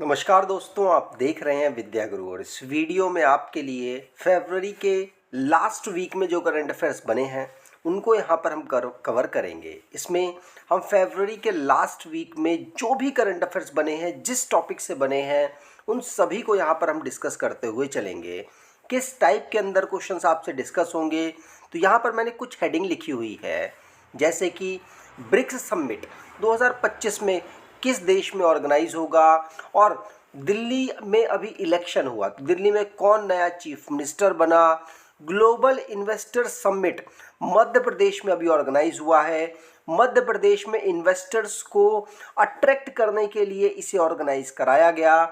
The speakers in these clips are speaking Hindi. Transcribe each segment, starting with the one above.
नमस्कार दोस्तों, आप देख रहे हैं विद्या गुरु और इस वीडियो में आपके लिए फरवरी के लास्ट वीक में जो करंट अफेयर्स बने हैं उनको यहाँ पर हम कवर करेंगे। इसमें हम फरवरी के लास्ट वीक में जो भी करंट अफेयर्स बने हैं, जिस टॉपिक से बने हैं, उन सभी को यहाँ पर हम डिस्कस करते हुए चलेंगे। किस टाइप के अंदर क्वेश्चंस आपसे डिस्कस होंगे, तो यहाँ पर मैंने कुछ हेडिंग लिखी हुई है, जैसे कि ब्रिक्स समिट 2025 में किस देश में ऑर्गेनाइज होगा, और दिल्ली में अभी इलेक्शन हुआ तो दिल्ली में कौन नया चीफ मिनिस्टर बना। Global investor summit Madhya Pradesh में अभी ऑर्गेनाइज हुआ है। मध्य प्रदेश में इन्वेस्टर्स को अट्रैक्ट करने के लिए इसे ऑर्गेनाइज कराया गया।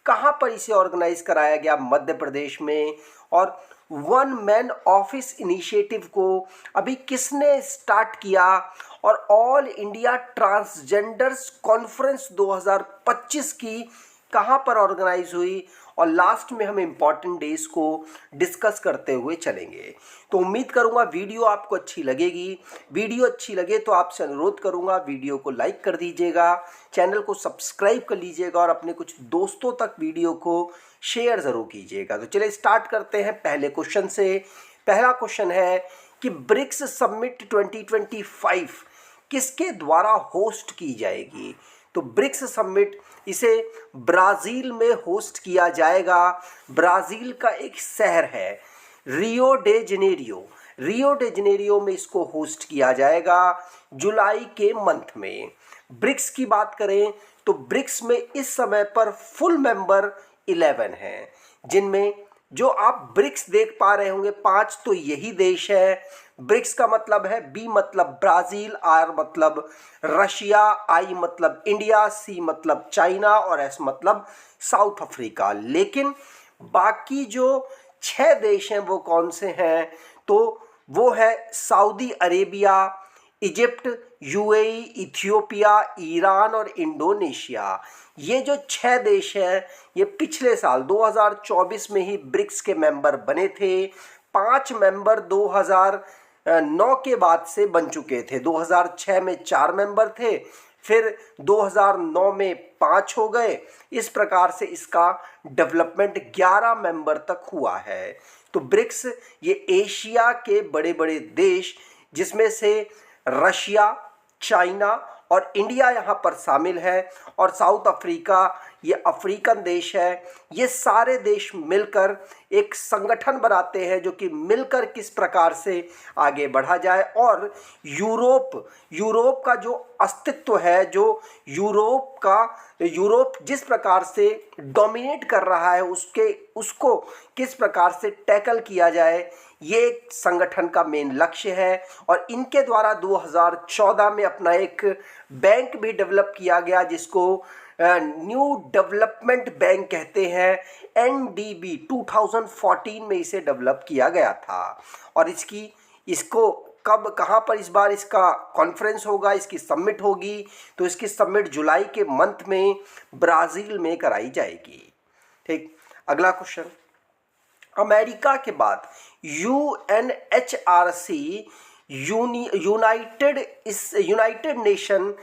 कहाँ पर इसे ऑर्गेनाइज कराया गया? मध्य प्रदेश में। और वन मैन ऑफिस इनिशिएटिव को अभी किसने स्टार्ट किया? और ऑल इंडिया ट्रांसजेंडर्स कॉन्फ्रेंस 2025 की कहाँ पर ऑर्गेनाइज हुई? और लास्ट में हम इम्पॉर्टेंट डेज को डिस्कस करते हुए चलेंगे। तो उम्मीद करूँगा वीडियो आपको अच्छी लगेगी। वीडियो अच्छी लगे तो आपसे अनुरोध करूँगा वीडियो को लाइक कर दीजिएगा, चैनल को सब्सक्राइब कर लीजिएगा और अपने कुछ दोस्तों तक वीडियो को शेयर ज़रूर कीजिएगा। तो चलिए स्टार्ट करते हैं पहले क्वेश्चन से। पहला क्वेश्चन है कि ब्रिक्स समिट 2025 किसके द्वारा होस्ट की जाएगी? तो ब्रिक्स समिट इसे ब्राज़ील में होस्ट किया जाएगा। ब्राज़ील का एक शहर है Rio de Janeiro. Rio de Janeiro में इसको होस्ट किया जाएगा जुलाई के मंथ में। ब्रिक्स की बात करें तो ब्रिक्स में इस समय पर फुल मेंबर 11 हैं, जिनमें जो आप ब्रिक्स देख पा रहे होंगे 5 तो यही देश है। ब्रिक्स का मतलब है बी मतलब ब्राज़ील, आर मतलब रशिया, आई मतलब इंडिया, सी मतलब चाइना और एस मतलब साउथ अफ्रीका। लेकिन बाकी जो 6 देश हैं वो कौन से हैं? तो वो है Saudi Arabia, Egypt, UAE, Ethiopia, Iran और इंडोनेशिया। ये जो 6 देश हैं ये पिछले साल 2024 में ही ब्रिक्स के मेंबर बने थे। 5 मेंबर 2009 के बाद से बन चुके थे। 2006 में 4 मेंबर थे, फिर 2009 में 5 हो गए। इस प्रकार से इसका डेवलपमेंट 11 मेंबर तक हुआ है। तो ब्रिक्स ये एशिया के बड़े बड़े देश, जिसमें से रशिया, चाइना और इंडिया यहाँ पर शामिल है, और साउथ अफ्रीका ये अफ्रीकन देश है। ये सारे देश मिलकर एक संगठन बनाते हैं जो कि मिलकर किस प्रकार से आगे बढ़ा जाए। और यूरोप का जो अस्तित्व है, जो यूरोप जिस प्रकार से डोमिनेट कर रहा है उसको किस प्रकार से टैकल किया जाए, ये एक संगठन का मेन लक्ष्य है। और इनके द्वारा 2014 में अपना एक बैंक भी डेवलप किया गया, जिसको न्यू डेवलपमेंट बैंक कहते हैं। एनडीबी 2014 में इसे डेवलप किया गया था। और इसको कब कहाँ पर इस बार इसका कॉन्फ्रेंस होगा, इसकी समिट होगी? तो इसकी समिट जुलाई के मंथ में ब्राज़ील में कराई जाएगी। ठीक, अगला क्वेश्चन। अमेरिका के बाद UNHRC United nation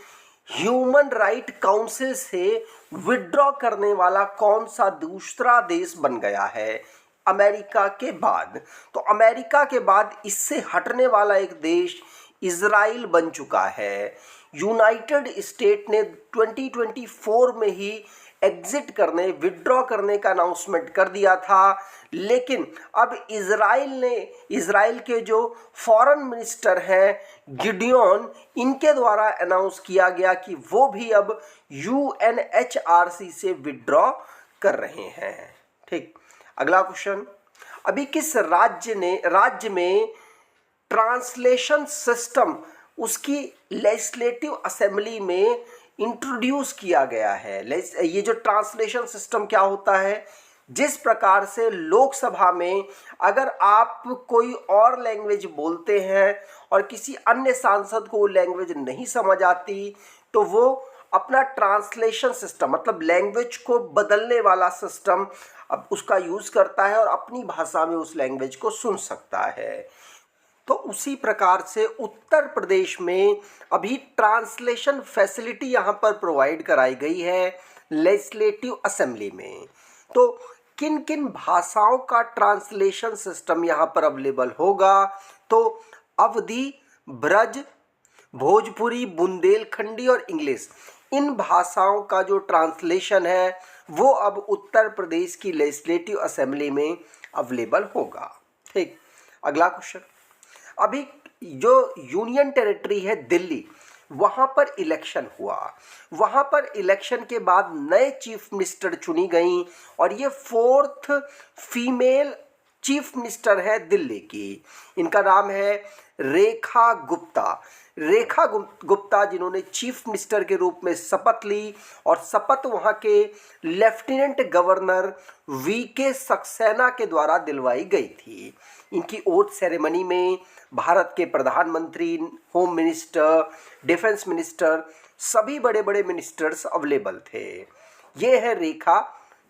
human right council से विड्रॉ करने वाला कौन सा दूसरा देश बन गया है अमेरिका के बाद? तो अमेरिका के बाद इससे हटने वाला एक देश इजराइल बन चुका है। यूनाइटेड स्टेट ने 2024 में ही विड्रॉ करने का अनाउंसमेंट कर दिया था। लेकिन अब इजराइल के जो फॉरेन मिनिस्टर हैं गिडियोन, इनके द्वारा अनाउंस किया गया कि वो भी अब यूएनएचआरसी से विड्रॉ कर रहे हैं। ठीक, अगला क्वेश्चन। अभी किस राज्य में ट्रांसलेशन सिस्टम उसकी लेजिस्लेटिव असेंबली में इंट्रोड्यूस किया गया है? ये जो ट्रांसलेशन सिस्टम क्या होता है? जिस प्रकार से लोकसभा में अगर आप कोई और लैंग्वेज बोलते हैं और किसी अन्य सांसद को वो लैंग्वेज नहीं समझ आती, तो वो अपना ट्रांसलेशन सिस्टम मतलब लैंग्वेज को बदलने वाला सिस्टम अब उसका यूज़ करता है और अपनी भाषा में उस लैंग्वेज को सुन सकता है। तो उसी प्रकार से उत्तर प्रदेश में अभी ट्रांसलेशन फैसिलिटी यहाँ पर प्रोवाइड कराई गई है, लेजिस्लेटिव असेंबली में। तो किन किन भाषाओं का ट्रांसलेशन सिस्टम यहाँ पर अवेलेबल होगा? तो अवधी, ब्रज, भोजपुरी, बुंदेलखंडी और इंग्लिश, इन भाषाओं का जो ट्रांसलेशन है वो अब उत्तर प्रदेश की लेजिस्लेटिव असेंबली में अवेलेबल होगा। ठीक, अगला क्वेश्चन। अभी जो यूनियन टेरिटरी है दिल्ली, वहाँ पर इलेक्शन हुआ। वहाँ पर इलेक्शन के बाद नए चीफ मिनिस्टर चुनी गई और ये 4th फीमेल चीफ मिनिस्टर है दिल्ली की। इनका नाम है रेखा गुप्ता। रेखा गुप्ता जिन्होंने चीफ मिनिस्टर के रूप में शपथ ली और शपथ वहाँ के लेफ्टिनेंट गवर्नर वीके सक्सेना के द्वारा दिलवाई गई थी। इनकी ओथ सेरेमनी में भारत के प्रधानमंत्री, होम मिनिस्टर, डिफेंस मिनिस्टर, सभी बड़े बड़े मिनिस्टर्स अवेलेबल थे। ये है रेखा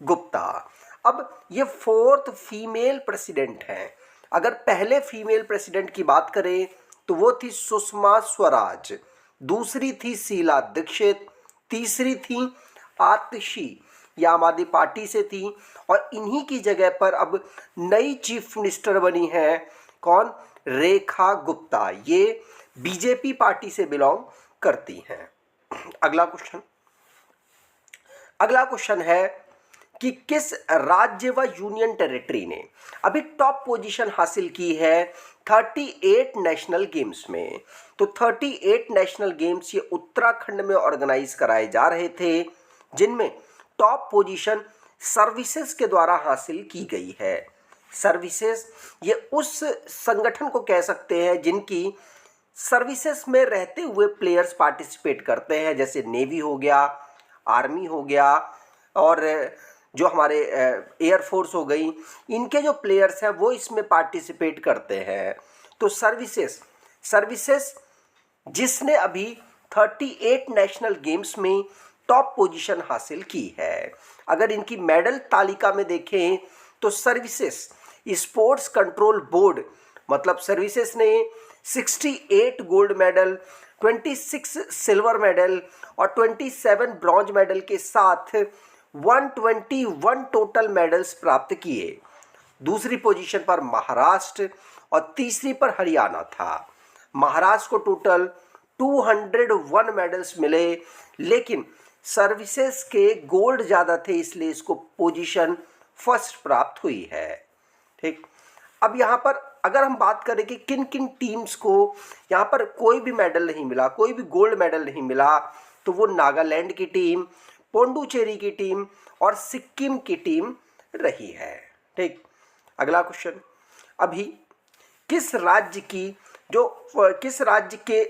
गुप्ता। अब ये 4th फीमेल प्रेसिडेंट हैं। अगर पहले फीमेल प्रेसिडेंट की बात करें तो वो थी सुषमा स्वराज, दूसरी थी शीला दीक्षित, तीसरी थी आतिशी, ये आम आदमी पार्टी से थी। और इन्हीं की जगह पर अब नई चीफ मिनिस्टर बनी है कौन? रेखा गुप्ता। ये बीजेपी पार्टी से बिलोंग करती हैं। अगला क्वेश्चन है कि किस राज्य व यूनियन टेरिटरी ने अभी टॉप पोजीशन हासिल की है 38 नेशनल गेम्स में? तो 38 नेशनल गेम्स ये उत्तराखंड में ऑर्गेनाइज कराए जा रहे थे, जिनमें टॉप पोजीशन सर्विसेज के द्वारा हासिल की गई है। सर्विसेज ये उस संगठन को कह सकते हैं जिनकी सर्विसेज में रहते हुए प्लेयर्स पार्टिसिपेट करते हैं, जैसे नेवी हो गया, आर्मी हो गया और जो हमारे एयरफोर्स हो गई। इनके जो प्लेयर्स हैं वो इसमें पार्टिसिपेट करते हैं। तो सर्विसेज जिसने अभी 38 नेशनल गेम्स में टॉप पोजीशन हासिल की है। अगर इनकी मेडल तालिका में देखें तो सर्विसेज स्पोर्ट्स कंट्रोल बोर्ड, मतलब सर्विसेज ने 68 गोल्ड मेडल, 26 सिल्वर मेडल और 27 ब्रॉन्ज मेडल के साथ 121 टोटल मेडल्स प्राप्त किए। दूसरी पोजीशन पर महाराष्ट्र और तीसरी पर हरियाणा था। महाराष्ट्र को टोटल 201 मेडल्स मिले, लेकिन सर्विसेज के गोल्ड ज़्यादा थे, इसलिए इसको पोजीशन फर्स्ट प्राप्त हुई है। ठीक, अब यहाँ पर अगर हम बात करें कि किन किन टीम्स को यहाँ पर कोई भी मेडल नहीं मिला, कोई भी गोल्ड मेडल नहीं मिला, तो वो नागालैंड की टीम, पोंडुचेरी की टीम और सिक्किम की टीम रही है। ठीक, अगला क्वेश्चन। अभी किस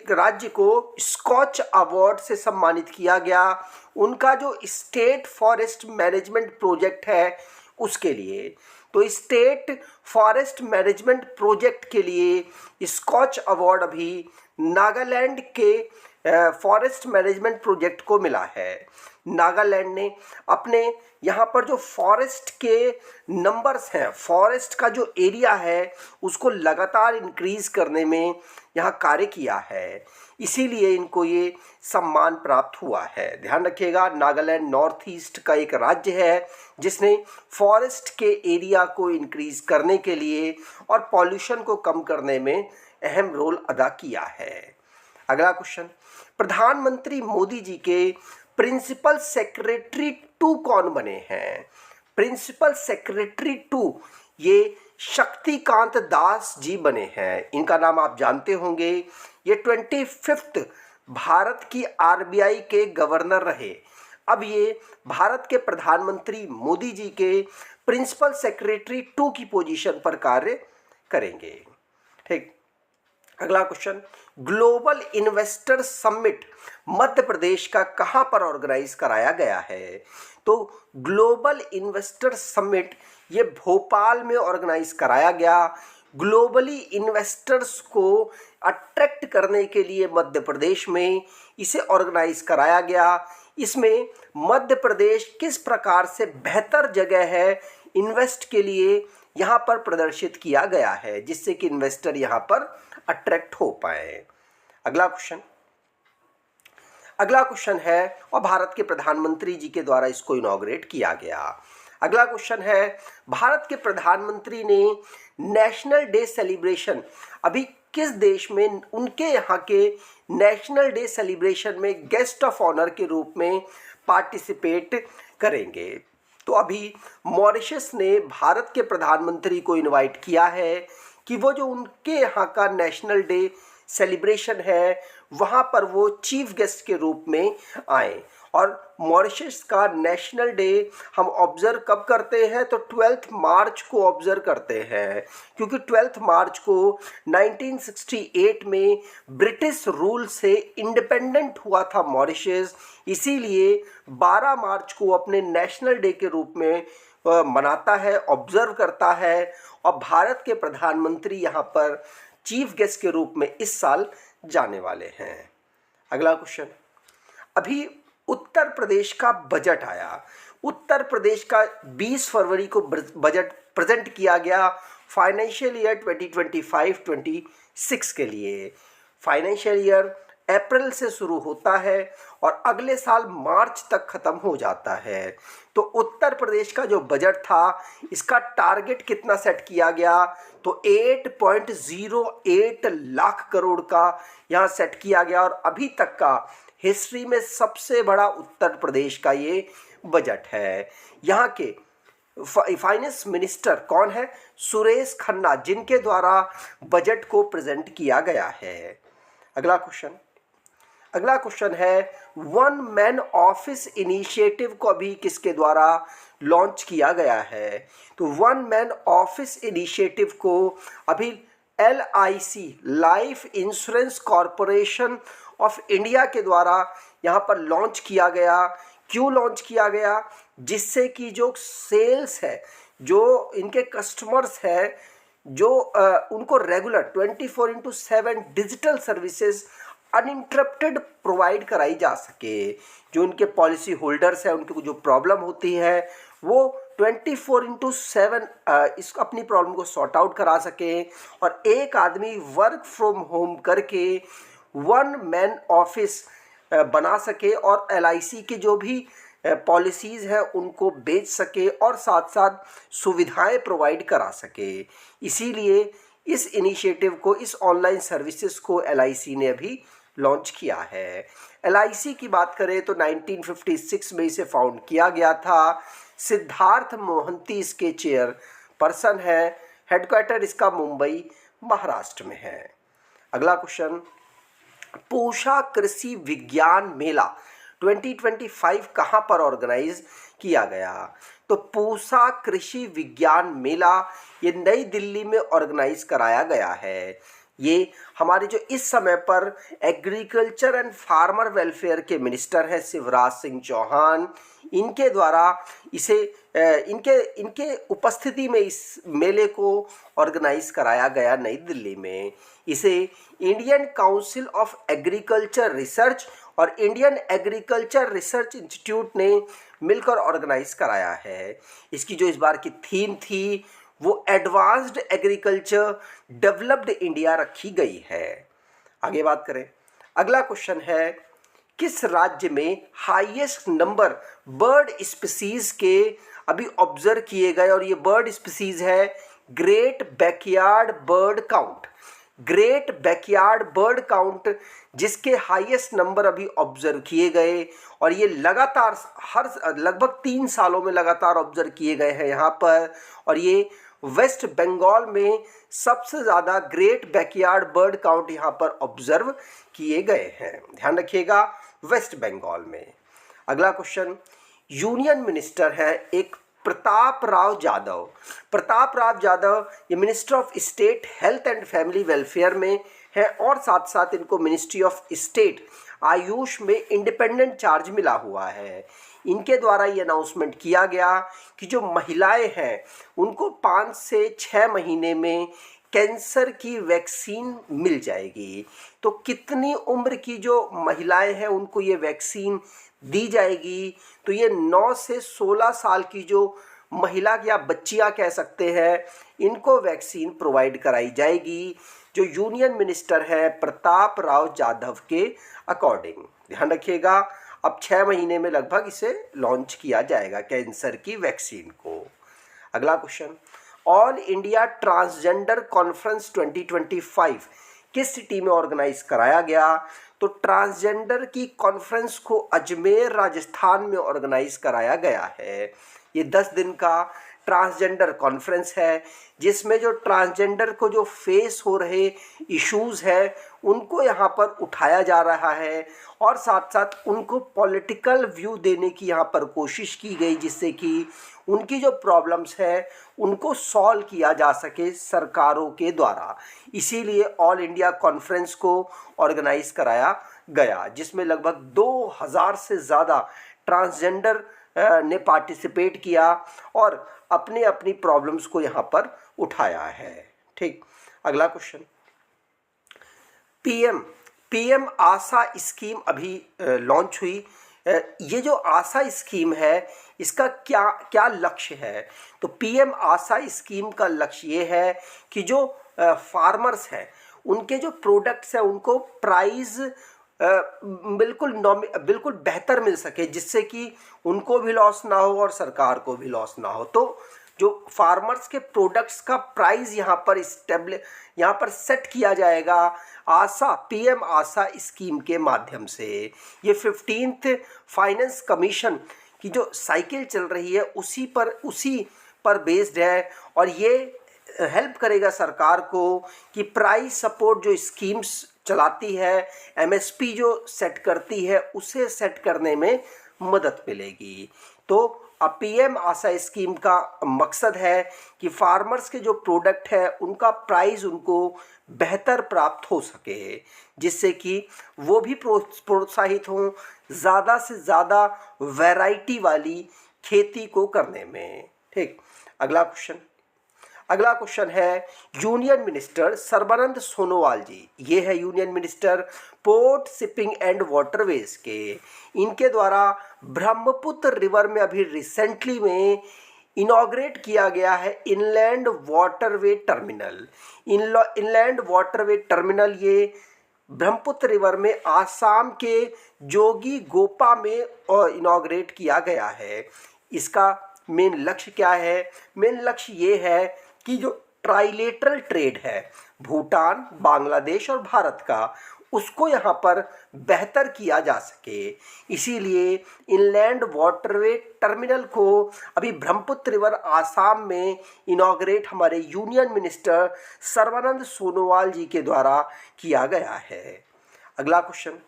राज्य को स्कॉच अवार्ड से सम्मानित किया गया? उनका जो स्टेट फॉरेस्ट मैनेजमेंट प्रोजेक्ट है उसके लिए। तो स्टेट फॉरेस्ट मैनेजमेंट प्रोजेक्ट के लिए स्कॉच अवार्ड अभी नागालैंड के फॉरेस्ट मैनेजमेंट प्रोजेक्ट को मिला है। नागालैंड ने अपने यहाँ पर जो फॉरेस्ट के नंबर्स हैं, फॉरेस्ट का जो एरिया है उसको लगातार इंक्रीज करने में यहाँ कार्य किया है, इसीलिए इनको ये सम्मान प्राप्त हुआ है। ध्यान रखिएगा, नागालैंड नॉर्थ ईस्ट का एक राज्य है जिसने फॉरेस्ट के एरिया को इंक्रीज करने के लिए और पॉल्यूशन को कम करने में अहम रोल अदा किया है। अगला क्वेश्चन, प्रधानमंत्री मोदी जी के प्रिंसिपल सेक्रेटरी 2 कौन बने हैं? प्रिंसिपल सेक्रेटरी 2 ये शक्तिकांत दास जी बने हैं। इनका नाम आप जानते होंगे। ये 25th भारत की आरबीआई के गवर्नर रहे। अब ये भारत के प्रधानमंत्री मोदी जी के प्रिंसिपल सेक्रेटरी 2 की पोजीशन पर कार्य करेंगे। ठीक, अगला question, global investor summit Madhya Pradesh का कहाँ पर ऑर्गेनाइज कराया गया है? तो ग्लोबल इन्वेस्टर समिट ये भोपाल में ऑर्गेनाइज कराया गया। ग्लोबली इन्वेस्टर्स को अट्रैक्ट करने के लिए मध्य प्रदेश में इसे ऑर्गेनाइज कराया गया। इसमें मध्य प्रदेश किस प्रकार से बेहतर जगह है इन्वेस्ट के लिए, यहाँ पर प्रदर्शित किया गया है, जिससे कि इन्वेस्टर यहाँ पर अट्रैक्ट हो पाए। अगला क्वेश्चन, अगला क्वेश्चन है, और भारत के प्रधानमंत्री जी के द्वारा इसको इनॉग्रेट किया गया। अगला क्वेश्चन है, भारत के प्रधानमंत्री ने नेशनल डे सेलिब्रेशन अभी किस देश में, उनके यहाँ के नेशनल डे सेलिब्रेशन में गेस्ट ऑफ ऑनर के रूप में पार्टिसिपेट करेंगे। तो अभी मॉरिशस ने भारत के प्रधानमंत्री को इनवाइट किया है कि वो जो उनके यहाँ का नेशनल डे सेलिब्रेशन है वहाँ पर वो चीफ गेस्ट के रूप में आए। और मॉरिशस का नेशनल डे हम ऑब्ज़र्व कब करते हैं, तो 12 मार्च को ऑब्ज़र्व करते हैं, क्योंकि 12 मार्च को 1968 में ब्रिटिश रूल से इंडिपेंडेंट हुआ था मॉरिशस, इसीलिए 12 मार्च को अपने नेशनल डे के रूप में मनाता है, ऑब्ज़र्व करता है। और भारत के प्रधानमंत्री यहाँ पर चीफ गेस्ट के रूप में इस साल जाने वाले हैं। अगला क्वेश्चन, अभी उत्तर प्रदेश का बजट आया। उत्तर प्रदेश का 20 फरवरी को बजट प्रेजेंट किया गया फाइनेंशियल ईयर 2025-26 के लिए। फाइनेंशियल ईयर अप्रैल से शुरू होता है और अगले साल मार्च तक ख़त्म हो जाता है। तो उत्तर प्रदेश का जो बजट था इसका टारगेट कितना सेट किया गया, तो 8.08 लाख करोड़ का यहाँ सेट किया गया। और अभी तक का हिस्ट्री में सबसे बड़ा उत्तर प्रदेश का ये बजट है। यहाँ के फाइनेंस मिनिस्टर कौन है, सुरेश खन्ना, जिनके द्वारा बजट को प्रेजेंट किया गया है। अगला क्वेश्चन है, वन मैन ऑफिस इनिशिएटिव को अभी किसके द्वारा लॉन्च किया गया है, तो वन मैन ऑफिस इनिशिएटिव को अभी LIC life insurance corporation of India के द्वारा यहाँ पर लॉन्च किया गया। क्यों लॉन्च किया गया, जिससे कि जो सेल्स है, जो इनके कस्टमर्स है, जो उनको regular 24/7 digital services uninterrupted provide कराई जा सके। जो उनके पॉलिसी होल्डर्स हैं, उनको जो प्रॉब्लम होती है वो 24/7 इस अपनी प्रॉब्लम को सॉर्ट आउट करा सके, और एक आदमी वर्क फ्रॉम होम करके वन मैन ऑफिस बना सके और LIC के जो भी पॉलिसीज़ हैं उनको बेच सके और साथ साथ सुविधाएं प्रोवाइड करा सके। इसीलिए इस इनिशिएटिव को, इस ऑनलाइन सर्विसेज को LIC ने अभी लॉन्च किया है। LIC की बात करें तो 1956 में इसे फाउंड किया गया था। सिद्धार्थ मोहंती इसके चेयर पर्सन है। हेडक्वार्टर इसका मुंबई महाराष्ट्र में है। अगला क्वेश्चन, पूषा कृषि विज्ञान मेला 2025 कहाँ पर ऑर्गेनाइज किया गया, तो पूषा कृषि विज्ञान मेला ये नई दिल्ली में ऑर्गेनाइज कराया गया है। ये हमारे जो इस समय पर एग्रीकल्चर एंड फार्मर वेलफेयर के मिनिस्टर हैं शिवराज सिंह चौहान, इनके द्वारा इसे इनके उपस्थिति में इस मेले को ऑर्गेनाइज कराया गया नई दिल्ली में। इसे Indian council of agriculture research और इंडियन एग्रीकल्चर रिसर्च इंस्टीट्यूट ने मिलकर ऑर्गेनाइज कराया है। इसकी जो इस बार की थीम थी वो एडवांस्ड एग्रीकल्चर डेवलप्ड इंडिया रखी गई है। आगे बात करें, अगला क्वेश्चन है, किस राज्य में हाईएस्ट नंबर बर्ड स्पीसीज के अभी ऑब्जर्व किए गए, और ये बर्ड स्पीसीज है great backyard bird count. Great backyard bird count जिसके हाईएस्ट नंबर अभी ऑब्जर्व किए गए, और ये लगातार लगभग 3 सालों में लगातार ऑब्जर्व किए गए हैं यहाँ पर। और ये वेस्ट बंगाल में सबसे ज़्यादा ग्रेट बैकयार्ड बर्ड काउंट यहाँ पर ऑब्जर्व किए गए हैं, ध्यान रखिएगा, वेस्ट बंगाल में। अगला क्वेश्चन, यूनियन मिनिस्टर है एक प्रताप राव जाधव। प्रताप राव जाधव ये minister of state health and family welfare में है, और साथ साथ इनको मिनिस्ट्री ऑफ स्टेट आयुष में इंडिपेंडेंट चार्ज मिला हुआ है। इनके द्वारा ये अनाउंसमेंट किया गया कि जो महिलाएं हैं उनको 5 से 6 महीने में कैंसर की वैक्सीन मिल जाएगी। तो कितनी उम्र की जो महिलाएं हैं उनको ये वैक्सीन दी जाएगी, तो ये 9 से 16 साल की जो महिला या बच्चियां कह सकते हैं, इनको वैक्सीन प्रोवाइड कराई जाएगी, जो यूनियन मिनिस्टर है प्रताप राव जाधव के अकॉर्डिंग। ध्यान रखिएगा, अब 6 महीने में लगभग इसे लॉन्च किया जाएगा कैंसर की वैक्सीन को। अगला question, all India transgender conference 2025 किस सिटी में ऑर्गेनाइज कराया गया? तो ट्रांसजेंडर की कॉन्फ्रेंस को अजमेर राजस्थान में ऑर्गेनाइज कराया गया है। ये 10 दिन का ट्रांसजेंडर कॉन्फ्रेंस है, जिसमें जो ट्रांसजेंडर को जो फेस हो रहे इश्यूज़ है उनको यहाँ पर उठाया जा रहा है और साथ साथ उनको पॉलिटिकल व्यू देने की यहाँ पर कोशिश की गई, जिससे कि उनकी जो प्रॉब्लम्स है उनको सॉल्व किया जा सके सरकारों के द्वारा। इसीलिए ऑल इंडिया कॉन्फ्रेंस को ऑर्गेनाइज कराया गया, जिसमें लगभग 2000 से ज़्यादा ट्रांसजेंडर ने पार्टिसिपेट किया और अपनी अपनी प्रॉब्लम्स को यहाँ पर उठाया है। ठीक, अगला क्वेश्चन, पीएम आशा स्कीम अभी लॉन्च हुई। ये जो आशा स्कीम है इसका क्या क्या लक्ष्य है? तो पीएम आशा स्कीम का लक्ष्य ये है कि जो फार्मर्स हैं उनके जो प्रोडक्ट्स हैं उनको प्राइस बिल्कुल बेहतर मिल सके, जिससे कि उनको भी लॉस ना हो और सरकार को भी लॉस ना हो। तो जो फार्मर्स के प्रोडक्ट्स का प्राइस यहाँ पर सेट किया जाएगा पीएम आशा स्कीम के माध्यम से। ये 15th फाइनेंस कमीशन की जो साइकिल चल रही है उसी पर बेस्ड है और ये हेल्प करेगा सरकार को कि प्राइस सपोर्ट जो स्कीम्स चलाती है, एमएसपी जो सेट करती है, उसे सेट करने में मदद मिलेगी। तो अब पीएम आशा स्कीम का मकसद है कि फार्मर्स के जो प्रोडक्ट है उनका प्राइस उनको बेहतर प्राप्त हो सके, जिससे कि वो भी प्रोत्साहित हों ज़्यादा से ज़्यादा वैरायटी वाली खेती को करने में। ठीक, अगला क्वेश्चन है यूनियन मिनिस्टर सर्बानंद सोनोवाल जी, ये है union minister port shipping and waterways के। इनके द्वारा ब्रह्मपुत्र रिवर में अभी रिसेंटली में इनॉग्रेट किया गया है inland waterway terminal. Inland waterway terminal ये ब्रह्मपुत्र रिवर में आसाम के जोगी गोपा में इनॉग्रेट किया गया है। इसका मेन लक्ष्य क्या है? मेन लक्ष्य ये है कि जो ट्राइलेटरल ट्रेड है भूटान, बांग्लादेश और भारत का, उसको यहाँ पर बेहतर किया जा सके। इसीलिए इनलैंड वाटरवे टर्मिनल को अभी ब्रह्मपुत्र रिवर आसाम में इनॉग्रेट हमारे यूनियन मिनिस्टर सर्बानंद सोनोवाल जी के द्वारा किया गया है। अगला क्वेश्चन,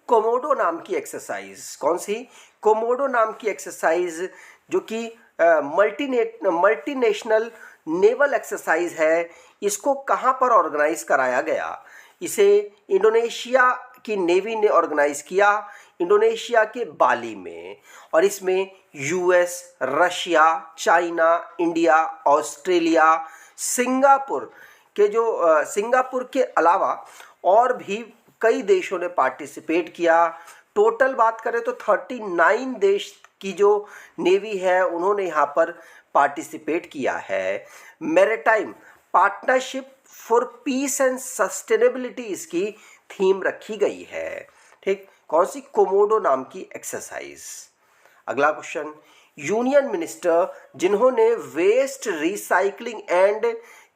कोमोडो नाम की एक्सरसाइज कौन सी? कोमोडो नाम की एक्सरसाइज जो कि मल्टीनेशनल नेवल एक्सरसाइज है, इसको कहाँ पर ऑर्गेनाइज कराया गया? इसे इंडोनेशिया की नेवी ने ऑर्गेनाइज किया, इंडोनेशिया के बाली में। और इसमें US, Russia, China, India, Australia, Singapore के अलावा और भी कई देशों ने पार्टिसिपेट किया। टोटल बात करें तो 39 देश की जो नेवी है उन्होंने यहाँ पर पार्टिसिपेट किया है। Maritime partnership for piece and sustainability इसकी थीम रखी गई है। ठीक, कौन सी? कोमोडो नाम की एक्सरसाइज। अगला क्वेश्चन, यूनियन मिनिस्टर जिन्होंने waste recycling and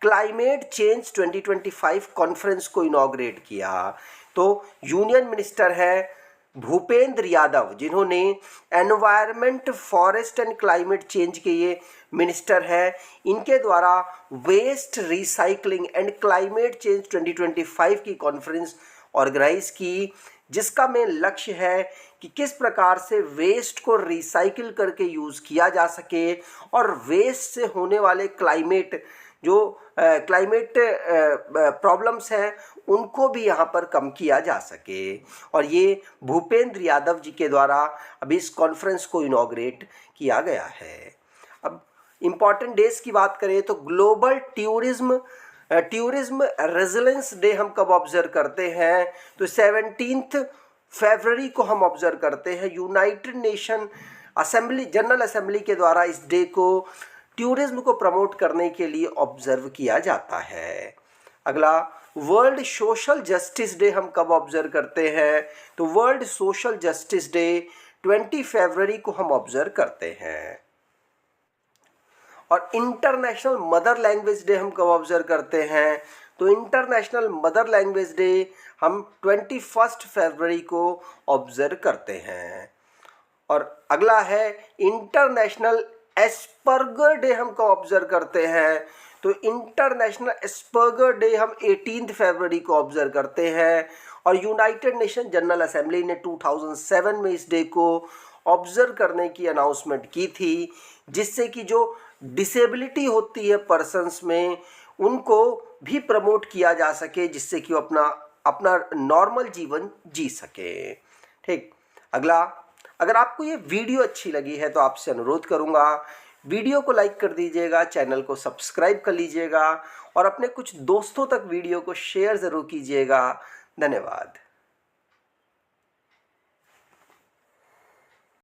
climate change 2025 conference को इनॉग्रेट किया, तो यूनियन मिनिस्टर है भूपेंद्र यादव, जिन्होंने environment, forest and climate change के ये मिनिस्टर है। इनके द्वारा waste recycling and climate change 2025 की कॉन्फ्रेंस ऑर्गेनाइज की, जिसका मेन लक्ष्य है कि किस प्रकार से वेस्ट को रिसाइकिल करके यूज़ किया जा सके और वेस्ट से होने वाले क्लाइमेट प्रॉब्लम्स हैं उनको भी यहाँ पर कम किया जा सके। और ये भूपेंद्र यादव जी के द्वारा अभी इस कॉन्फ्रेंस को इनॉग्रेट किया गया है। अब इम्पॉर्टेंट डेज की बात करें तो ग्लोबल टूरिज्म रेजिलेंस डे हम कब ऑब्जर्व करते हैं? तो 17 फरवरी को हम ऑब्जर्व करते हैं। यूनाइटेड नेशन जनरल असेंबली के द्वारा इस डे को टूरिज्म को प्रमोट करने के लिए ऑब्जर्व किया जाता है। अगला वर्ल्ड सोशल जस्टिस डे हम कब ऑब्जर्व करते हैं? तो वर्ल्ड सोशल जस्टिस डे 20 फरवरी को हम ऑब्जर्व करते हैं। और इंटरनेशनल मदर लैंग्वेज डे हम कब ऑब्जर्व करते हैं? तो इंटरनेशनल मदर लैंग्वेज डे हम 21 फरवरी को ऑब्जर्व करते हैं। और अगला है इंटरनेशनल एस्पर्गर डे हम कब ऑब्जर्व करते हैं? तो इंटरनेशनल एस्पर्गर डे हम 18 फरवरी को ऑब्जर्व करते हैं। और यूनाइटेड नेशन जनरल असेंबली ने 2007 में इस डे को ऑब्जर्व करने की अनाउंसमेंट की थी, जिससे कि जो डिसेबिलिटी होती है पर्सन्स में, उनको भी प्रमोट किया जा सके, जिससे कि वो अपना नॉर्मल जीवन जी सके। ठीक, अगला, अगर आपको ये वीडियो अच्छी लगी है तो आपसे अनुरोध करूंगा, वीडियो को लाइक कर दीजिएगा, चैनल को सब्सक्राइब कर लीजिएगा और अपने कुछ दोस्तों तक वीडियो को शेयर ज़रूर कीजिएगा। धन्यवाद।